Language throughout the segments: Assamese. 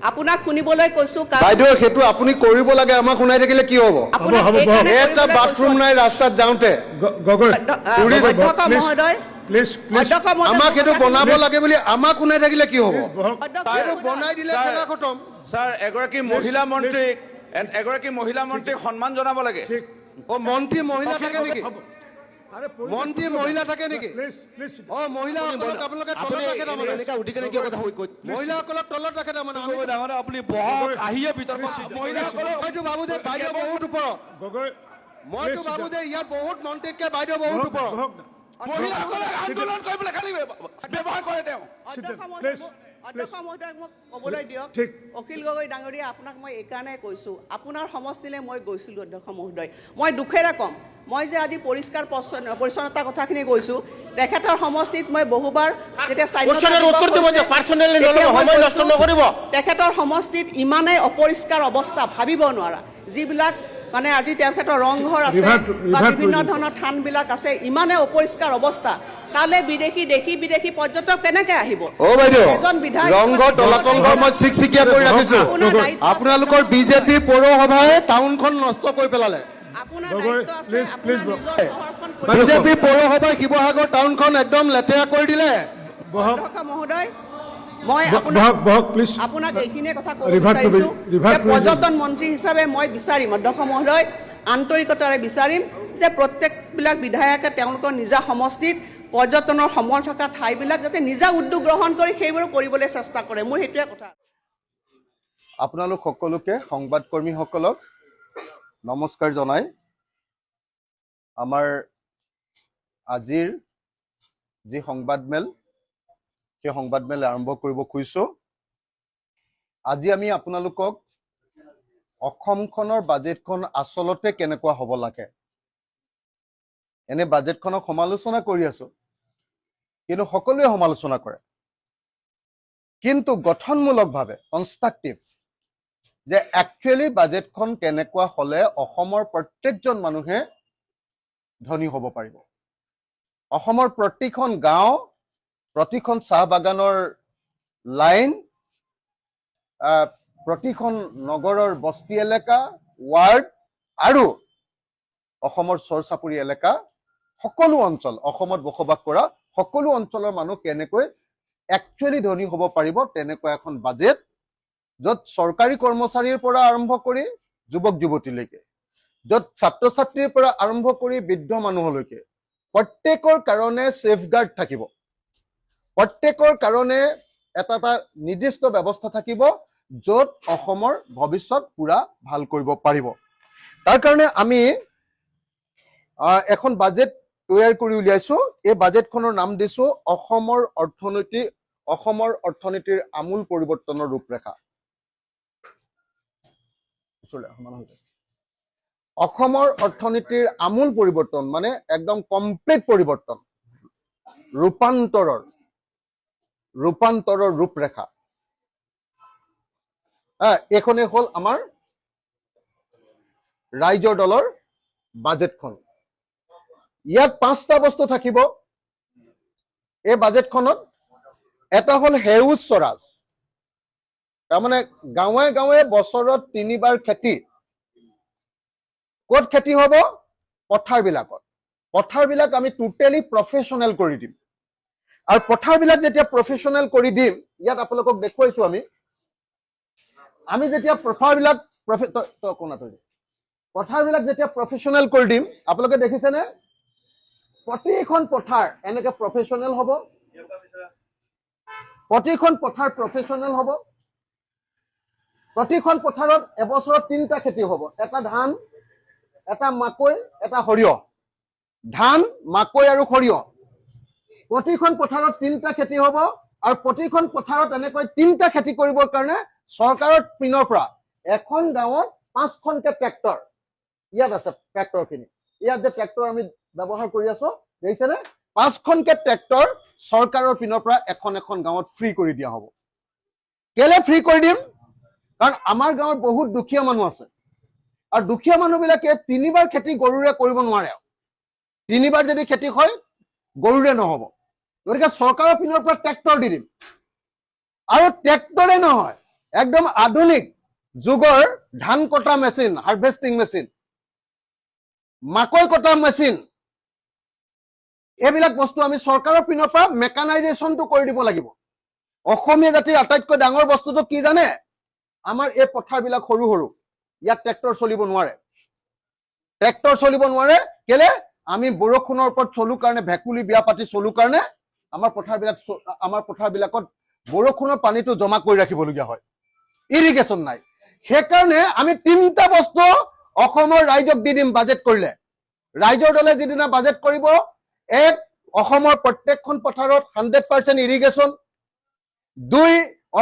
আপোনাক শুনিবলৈ কৈছো বাইদেউ সেইটো আপুনি কৰিব লাগে আমাক শুনাই থাকিলে কি হ'ব এটা বাথৰুম নাই ৰাস্তাত যাওঁতে অধ্যক্ষ মহোদয় আমাক সেইটো বনাব লাগে বুলি আমাক শুনাই থাকিলে কি হ'ব সেইটো বনাই দিলে খেলা খতম স্যাৰ এগৰাকী মহিলা মন্ত্ৰীক সন্মান জনাব লাগে ও মন্ত্ৰী মহিলা থাকে নেকি মন্ত্ৰী মহিলা থাকে নেকি ও মহিলাসকলক আপোনালোকে তলত ৰাখে তাৰমানে এনেকা উঠি কেনে কিয় কথা কৈ মহিলাসকলক তলত ৰাখে তাৰমানে ডাঙৰ আপুনি বহক আহিয়ে ভিতৰত মহিলাসকলক মইতো ভাবো যে বাইদেউ বহুত ওপৰত মইতো ভাবো যে ইয়াত বহুত মন্ত্ৰীতকে বাইদেউ বহুত ওপৰত মহিলাসকলক আন্দোলন কৰিবলৈ খালি ব্যৱহাৰ কৰে তেওঁ অধ্যক্ষ মহোদয় মোক ক'বলৈ দিয়ক অখিল গগৈ ডাঙৰীয়া আপোনাক মই এইকাৰণে কৈছোঁ আপোনাৰ সমষ্টিলৈ মই গৈছিলোঁ অধ্যক্ষ মহোদয় মই দুখেৰে ক'ম মই যে আজি পৰিষ্কাৰ পৰিচ্ছন্নতা কথাখিনি কৈছোঁ তেখেতৰ সমষ্টিত মই বহুবাৰ যেতিয়া তেখেতৰ সমষ্টিত ইমানেই অপৰিষ্কাৰ অৱস্থা ভাবিব নোৱাৰা যিবিলাক মানে আজি তেখেতৰ ৰংঘৰ আছে বা বিভিন্ন ধৰণৰ থানবিলাক আছে ইমানেই অপৰিষ্কাৰ অৱস্থা তালে বিদেশী বিদেশী পৰ্যটক কেনেকে আহিব ও বাইদেউ ৰংঘৰ তলাতল ঘৰ মই চিকচিকিয়া কৰি ৰাখিছো আপোনালোকৰ বিজেপি পৌৰসভাই টাউনখন নষ্ট কৰি পেলালে আপোনাৰ দায়িত্ব আছে আপোনাৰ নিজৰ চহৰখন বিজেপি পৌৰসভাই শিৱসাগৰ টাউনখন একদম লেতেৰা কৰি দিলে অধ্যক্ষ মহোদয় মই আপোনাক এইখিনিয়ে কথা ক'ব বিচাৰিছোঁ যে পৰ্যটন মন্ত্ৰী হিচাপে মই বিচাৰিম অধ্যক্ষ মহোদয় আন্তৰিকতাৰে বিচাৰিম যে প্ৰত্যেকবিলাক বিধায়কে তেওঁলোকৰ নিজা সমষ্টিত পৰ্যটনৰ সমল থকা ঠাইবিলাক যাতে নিজা উদ্যোগ গ্ৰহণ কৰি সেইবোৰ কৰিবলৈ চেষ্টা কৰে মোৰ সেইটোৱে কথা আপোনালোক সকলোকে সংবাদকৰ্মীসকলক নমস্কাৰ জনাই আমাৰ আজিৰ যি সংবাদমেল সেই সংবাদমেল আৰম্ভ কৰিব খুজিছো আজি আমি আপোনালোকক অসমখনৰ বাজেটখন আচলতে কেনেকুৱা হ'ব লাগে এনে বাজেটখনক সমালোচনা কৰি আছো কিন্তু সকলোৱে সমালোচনা কৰে কিন্তু গঠনমূলকভাৱে কনষ্ট্ৰাকটিভ যে একচুয়ালি বাজেটখন কেনেকুৱা হলে অসমৰ প্ৰত্যেকজন মানুহে ধনী হ'ব পাৰিব অসমৰ প্ৰতিখন গাঁও প্ৰতিখন চাহ বাগানৰ লাইন প্ৰতিখন নগৰৰ বস্তি এলেকা ৱাৰ্ড আৰু অসমৰ চৰচাপুৰি এলেকা সকলো অঞ্চল অসমত বসবাস কৰা সকলো অঞ্চলৰ মানুহ কেনেকৈ একচুয়ালি ধনী হ'ব পাৰিব তেনেকুৱা এখন বাজেট য'ত চৰকাৰী কৰ্মচাৰীৰ পৰা আৰম্ভ কৰি যুৱক যুৱতীলৈকে য'ত ছাত্ৰ ছাত্ৰীৰ পৰা আৰম্ভ কৰি বৃদ্ধ মানুহলৈকে প্ৰত্যেকৰ কাৰণে সেফগাৰ্ড থাকিব প্ৰত্যেকৰ কাৰণে এটা নিৰ্দিষ্ট ব্যৱস্থা থাকিব য'ত অসমৰ ভৱিষ্যত পুৰা ভাল কৰিব পাৰিব তাৰ কাৰণে আমি এখন বাজেট তৈয়াৰ কৰি উলিয়াইছো এই বাজেটখনৰ নাম দিছো অসমৰ অৰ্থনীতিৰ আমূল পৰিৱৰ্তনৰ ৰূপৰেখা অসমৰ অৰ্থনীতিৰ আমূল পৰিৱৰ্তন মানে একদম কমপ্লিট পৰিৱৰ্তন ৰূপান্তৰৰ ৰূপৰেখা এইখনে হ'ল আমাৰ ৰাইজৰ দলৰ বাজেটখন ইয়াত 5টা বস্তু থাকিব এই বাজেটখনত এটা হ'ল হেউজ স্বৰাজ তাৰমানে গাঁৱে গাঁৱে বছৰত 3বাৰ খেতি ক'ত খেতি হ'ব পথাৰবিলাক আমি টোটেলি প্ৰফেশনেল কৰি দিম আৰু পথাৰবিলাক যেতিয়া প্ৰফেশনেল কৰি দিম ইয়াত আপোনালোকক দেখুৱাইছো আমি যেতিয়া পথাৰবিলাক যেতিয়া প্ৰফেশনেল কৰি দিম আপোনালোকে দেখিছেনে প্ৰতিখন পথাৰ এনেকে প্ৰফেশনেল হ'ব প্ৰতিখন পথাৰ প্ৰফেশনেল হ'ব প্ৰতিখন পথাৰত এবছৰত 3টা খেতি হ'ব এটা ধান এটা মাকৈ এটা সৰিয়হ ধান মাকৈ আৰু সৰিয়হ প্ৰতিখন পথাৰত 3টা খেতি হ'ব আৰু প্ৰতিখন পথাৰত এনেকৈ 3টা খেতি কৰিবৰ কাৰণে চৰকাৰৰ পিনৰ পৰা এখন গাঁৱত 5খনকে ট্ৰেক্টৰ ইয়াত আছে ট্ৰেক্টৰখিনি ইয়াত যে ট্ৰেক্টৰ আমি ব্যৱহাৰ কৰি আছো দেখিছেনে 5খনকে ট্ৰেক্টৰ চৰকাৰৰ পিনৰ পৰা এখন গাঁৱত ফ্ৰী কৰি দিয়া হ'ব কেলে ফ্ৰী কৰি দিম কাৰণ আমাৰ গাঁৱত বহুত দুখীয়া মানুহ আছে আৰু দুখীয়া মানুহবিলাকে 3বাৰ খেতি গৰুৰে কৰিব নোৱাৰে 3বাৰ যদি খেতি হয় গৰুৰে নহব গতিকে চৰকাৰৰ পিনৰ পৰা ট্ৰেক্টৰ দি দিম আৰু ট্ৰেক্টৰে নহয় একদম আধুনিক যুগৰ ধান কটা মেচিন, হাৰ্ভেষ্টিং মেচিন, মাকৈ কটা মেচিন, এইবিলাক বস্তু আমি চৰকাৰৰ পিনৰ পৰা মেকানাইজেশ্যনটো কৰি দিব লাগিব। অসমীয়া জাতিৰ আটাইতকৈ ডাঙৰ বস্তুটো কি জানে? আমাৰ এই পথাৰবিলাক সৰু সৰু, ইয়াত ট্ৰেক্টৰ চলিব নোৱাৰে। ট্ৰেক্টৰ চলিব নোৱাৰে কেলে? আমি বৰষুণৰ ওপৰত চলো কাৰণে, ভেকুলী বিয়া পাতি চলো কাৰণে আমাৰ পথাৰবিলাকত বৰষুণৰ পানীটো জমা কৰি ৰাখিবলগীয়া হয়, ইৰিগেশ্যন নাই। সেইকাৰণে আমি 3টা বস্তু অসমৰ ৰাইজক দি দিম বাজেট কৰিলে। ৰাইজৰ দলে যিদিনা বাজেট কৰিব, এক, অসমৰ প্ৰত্যেকখন পথাৰত 100% ইৰিগেশ্যন। 2,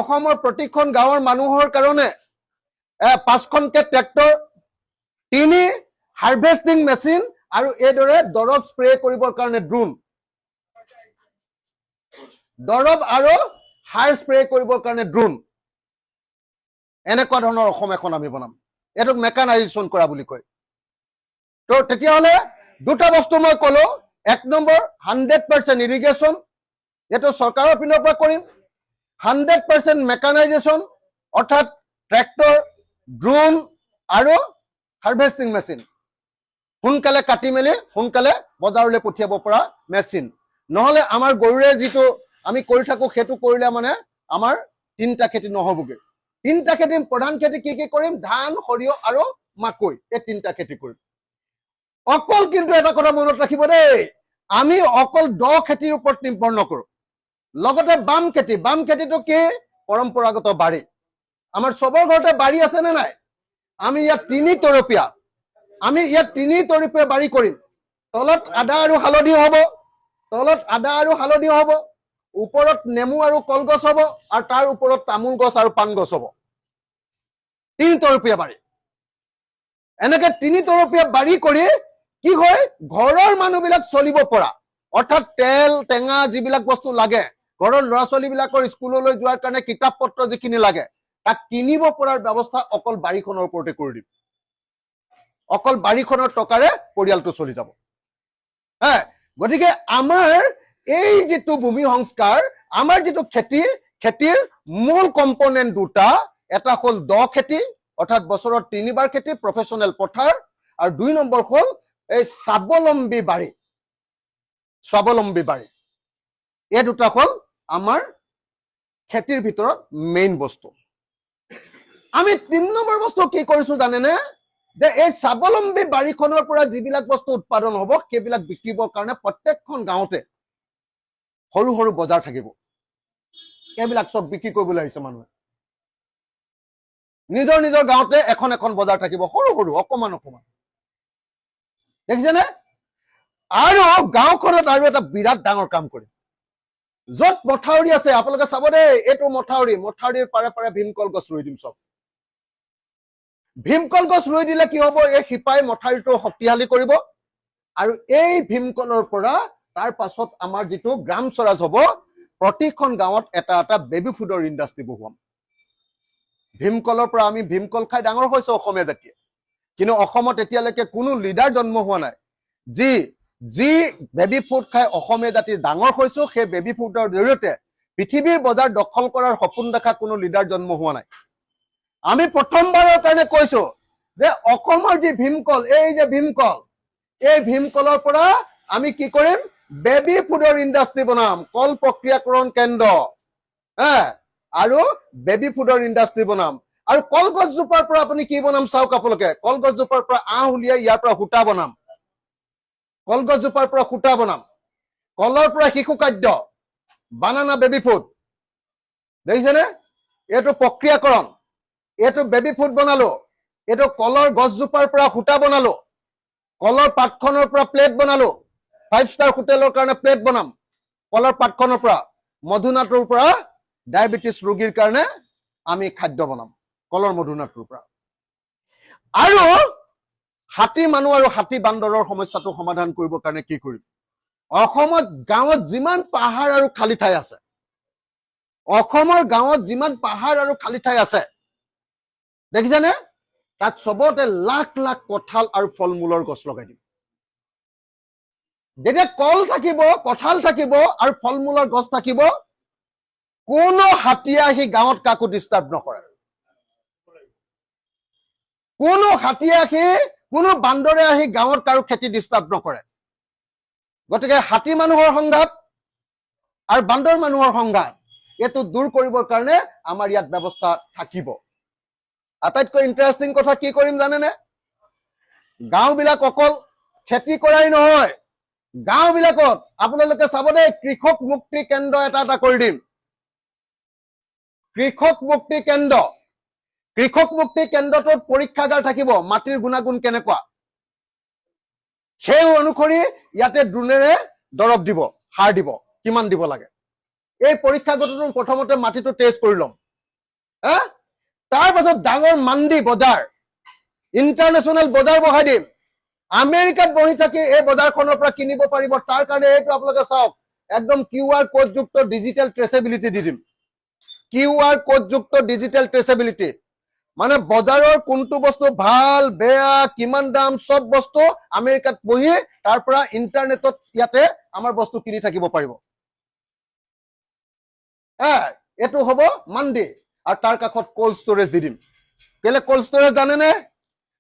অসমৰ প্ৰতিখন গাঁৱৰ মানুহৰ কাৰণে 5খনকে ট্ৰেক্টৰ। 3, হাৰ্ভেষ্টিং মেচিন আৰু এইদৰে দৰৱ স্প্ৰে কৰিবৰ কাৰণে ড্ৰোন, দৰৱ আৰু সাৰ স্প্ৰে কৰিবৰ কাৰণে ড্ৰোন। এনেকুৱা ধৰণৰ অসম এখন আমি বনাম। এইটোক মেকানাইজেশ্যন কৰা বুলি কয়। তো তেতিয়াহ'লে 2টা বস্তু মই ক'লো। 1 নম্বৰ 100% ইৰিগেশ্যন, এইটো চৰকাৰৰ পিনৰ পৰা কৰিম। 100% মেকানাইজেশ্যন, অৰ্থাৎ ট্ৰেক্টৰ, ড্ৰোন আৰু হাৰ্ভেষ্টিং মেচিন। সোনকালে কাটি মেলি সোনকালে বজাৰলৈ পঠিয়াব পৰা মেচিন। নহ'লে আমাৰ গৰুৰে যিটো আমি কৰি থাকো সেইটো কৰিলে মানে আমাৰ 3টা খেতি নহ'বগৈ। 3টা খেতি, প্ৰধান খেতি কি কি কৰিম? ধান, সৰিয়হ আৰু মাকৈ, এই 3টা খেতি কৰিম। অকল কিন্তু এটা কথা মনত ৰাখিব দেই, আমি অকল দ খেতিৰ ওপৰত নিৰ্ভৰ নকৰো। লগতে বাম খেতি। বাম খেতিটো কি? পৰম্পৰাগত বাৰী। আমাৰ চবৰ ঘৰতে বাৰী আছে নে নাই? আমি ইয়াত 3 তৰপীয়া, আমি ইয়াত 3 তৰপীয়া বাৰী কৰিম। তলত আদা আৰু হালধি হ'ব, তলত আদা আৰু হালধি হ'ব, ওপৰত নেমু আৰু কলগছ হ'ব, আৰু তাৰ ওপৰত তামোল গছ আৰু পাণ গছ হ'ব। 3 তৰপীয়া বাৰী। এনেকে 3 তৰপীয়া বাৰী কৰি কি হয়? ঘৰৰ মানুহবিলাক চলিব পৰা, অৰ্থাৎ তেল টেঙা যিবিলাক বস্তু লাগে, ঘৰৰ ল'ৰা ছোৱালীবিলাকৰ স্কুললৈ যোৱাৰ কাৰণে কিতাপ পত্ৰ যিখিনি লাগে, তাক কিনিব পৰাৰ ব্যৱস্থা অকল বাৰীখনৰ ওপৰতে কৰি দিম। অকল বাৰীখনৰ টকাৰে পৰিয়ালটো চলি যাব। গতিকে আমাৰ এই যিটো ভূমি সংস্কাৰ, আমাৰ যিটো খেতিৰ মূল কম্পনেণ্ট 2টা। এটা হ'ল দ খেতি, অৰ্থাৎ বছৰত 3 বাৰ খেতি, প্ৰফেচনেল পথাৰ, আৰু 2 নম্বৰ হ'ল এই স্বাৱলম্বী বাৰী। স্বাৱলম্বী বাৰী, এই 2টা হ'ল আমাৰ খেতিৰ ভিতৰত মেইন বস্তু। আমি 3 নম্বৰ বস্তু কি কৰিছো জানেনে? যে এই স্বাৱলম্বী বাৰীখনৰ পৰা যিবিলাক বস্তু উৎপাদন হ'ব, সেইবিলাক বিকিবৰ কাৰণে প্ৰত্যেকখন গাঁৱতে সৰু সৰু বজাৰ থাকিব। এইবিলাক চব বিক্ৰী কৰিবলৈ আহিছে মানুহে। নিজৰ নিজৰ গাঁৱতে এখন এখন বজাৰ থাকিব, সৰু সৰু অকমান অকমান। দেখিছেনে? আৰু গাঁওখনত আৰু এটা বিৰাট ডাঙৰ কাম কৰিম। য'ত মথাউৰি আছে, আপোনালোকে চাব দেই, এইটো মথাউৰিৰ পাৰে পাৰে ভীমকল গছ ৰুই দিম চব। ভীমকল গছ ৰুই দিলে কি হ'ব? এই শিপাই মথাউৰিটো শক্তিশালী কৰিব, আৰু এই ভীমকলৰ পৰা তাৰ পাছত আমাৰ যিটো গ্ৰাম স্বৰাজ হ'ব, প্ৰতিখন গাঁৱত এটা এটা বেবী ফুডৰ ইণ্ডাষ্ট্ৰী বহুৱাম। ভীমকলৰ পৰা আমি ভীমকল খাই ডাঙৰ হৈছো অসমীয়া জাতিয়ে, কিন্তু অসমত এতিয়ালৈকে কোনো লিডাৰ জন্ম হোৱা নাই যি বেবী ফুড খাই অসমীয়া জাতি ডাঙৰ হৈছো। সেই বেবী ফুডৰ জৰিয়তে পৃথিৱীৰ বজাৰ দখল কৰাৰ সপোন দেখা কোনো লিডাৰ জন্ম হোৱা নাই। আমি প্ৰথমবাৰৰ কাৰণে কৈছো যে অসমৰ যি ভীমকল, এই যে ভীমকল, এই ভীমকলৰ পৰা আমি কি কৰিম? বেবী ফুডৰ ইণ্ডাষ্ট্ৰী বনাম, কল প্ৰক্ৰিয়াকৰণ কেন্দ্ৰ, আৰু বেবী ফুডৰ ইণ্ডাষ্ট্ৰী বনাম। আৰু কলগছজোপাৰ পৰা আপুনি কি বনাম চাওক আপোনালোকে। কলগছজোপাৰ পৰা আঁহ উলিয়াই ইয়াৰ পৰা সূতা বনাম। কলগছজোপাৰ পৰা সূতা বনাম, কলৰ পৰা শিশু খাদ্য, বানানা বেবী ফুড। দেখিছেনে? এইটো প্ৰক্ৰিয়াকৰণ, এইটো বেবী ফুড বনালো। এইটো কলৰ গছজোপাৰ পৰা সূতা বনালো, কলৰ পাতখনৰ পৰা প্লেট বনালো, 5 ষ্টাৰ হোটেলৰ কাৰণে প্লেট বনাম। কলৰ পাতখনৰ পৰা, মধুনাটোৰ পৰা ডায়েবেটিছ ৰোগীৰ কাৰণে আমি খাদ্য বনাম কলৰ মধুনাটোৰ পৰা। আৰু হাতী মানুহ আৰু হাতী বান্দৰৰ সমস্যাটো সমাধান কৰিবৰ কাৰণে কি কৰিম? অসমত গাঁৱত যিমান পাহাৰ আৰু খালী ঠাই আছে, অসমৰ গাঁৱত যিমান পাহাৰ আৰু খালী ঠাই আছে, দেখিছেনে? তাত চবতে লাখ লাখ কঁঠাল আৰু ফল মূলৰ গছ লগাই দিম। যেতিয়া কল থাকিব, কঁঠাল থাকিব আৰু ফল মূলৰ গছ থাকিব, কোনো হাতীয়ে আহি গাঁৱত কাকো ডিষ্টাৰ্ব নকৰে। কোনো হাতীয়ে আহি কোনো বান্দৰে আহি গাঁৱত কাৰো খেতি ডিষ্টাৰ্ব নকৰে গতিকে হাতী মানুহৰ সংঘাত আৰু বান্দৰ মানুহৰ সংঘাত এইটো দূৰ কৰিবৰ কাৰণে আমাৰ ইয়াত ব্যৱস্থা থাকিব আটাইতকৈ ইণ্টাৰেষ্টিং কথা কি কৰিম জানেনে গাঁওবিলাক অকল খেতি কৰাই নহয় গাঁওবিলাকত আপোনালোকে চাব দেই কৃষক মুক্তি কেন্দ্ৰ এটা কৰি দিম কৃষক মুক্তি কেন্দ্ৰটোত পৰীক্ষাগাৰ থাকিব মাটিৰ গুণাগুণ কেনেকুৱা সেই অনুসৰি ইয়াতে ড্ৰোনেৰে দৰৱ দিব সাৰ দিব কিমান দিব লাগে এই পৰীক্ষাগাৰটো প্ৰথমতে মাটিটো টেষ্ট কৰি ল'ম তাৰ পাছত ডাঙৰ মান্দি বজাৰ ইণ্টাৰনেশ্যনেল বজাৰ বহাই দিম আমেৰিকাত বহি থাকি এই বজাৰখনৰ পৰা কিনিব পাৰিব তাৰ কাৰণে এইটো আপোনালোকে চাওক একদম QR কোডযুক্ত ডিজিটেল ট্ৰেচেবিলিটি দি দিম QR কোডযুক্ত ডিজিটেল ট্ৰেচেবিলিটি মানে বজাৰৰ কোনটো বস্তু ভাল বেয়া কিমান দাম সব বস্তু আমেৰিকাত বহি তাৰ পৰা ইন্টাৰনেটত ইয়াতে আমাৰ বস্তু কিনি থাকিব পাৰিব এটো হ'ব মান্দি আৰু তাৰ কাষত কোল্ড ষ্টৰেজ দি দিম কেলে কোল্ড ষ্টৰেজ জানেনে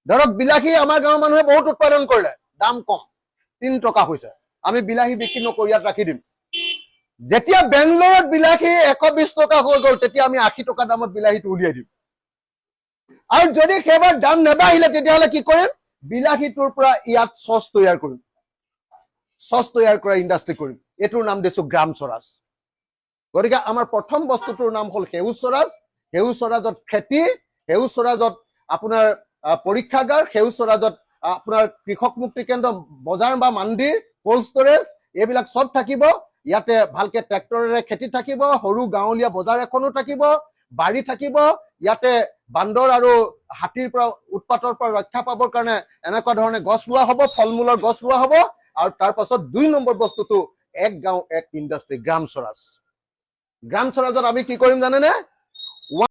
ধৰক বিলাহী আমাৰ গাঁৱৰ মানুহে বহুত উৎপাদন কৰিলে দাম কম 3 টকা হৈছে আমি বিলাহী বিক্ৰী নকৰি ইয়াত ৰাখি দিম যেতিয়া বেংগলোৰত বিলাহী 120 টকা হৈ গ'ল তেতিয়া আমি 80 টকা দামত বিলাহীটো উলিয়াই দিম আৰু যদি সেইবাৰ দাম নেবাঢ়িলে তেতিয়াহ'লে কি কৰিম বিলাহীটোৰ পৰা ইয়াত সস তৈয়াৰ কৰিম সস তৈয়াৰ কৰা ইণ্ডাষ্ট্ৰি কৰিম এটোৰ নাম দিছো গ্ৰাম স্বৰাজ গতিকে আমাৰ প্ৰথম বস্তুটোৰ নাম হ'ল সেউজ স্বৰাজত খেতি সেউজ স্বৰাজত আপোনাৰ পৰীক্ষাগাৰ সেউজ স্বৰাজত আপোনাৰ কৃষক মুক্তি কেন্দ্ৰ বজাৰ বা মান্দি কোল্ড ষ্টৰেজ এইবিলাক সব থাকিব ইয়াতে ভালকে ট্ৰেক্টৰেৰে খেতি থাকিব সৰু গাঁৱলীয়া বজাৰ এখনো থাকিব বাৰী থাকিব ইয়াতে বান্দৰ আৰু হাতীৰ পৰা উৎপাতৰ পৰা ৰক্ষা পাবৰ কাৰণে এনেকুৱা ধৰণে গছ ৰোৱা হ'ব ফলমূলৰ গছ ৰোৱা হ'ব আৰু তাৰ পাছত 2 নম্বৰ বস্তুটো এক গাঁও এক ইণ্ডাষ্ট্ৰি গ্ৰাম স্বৰাজত আমি কি কৰিম জানেনে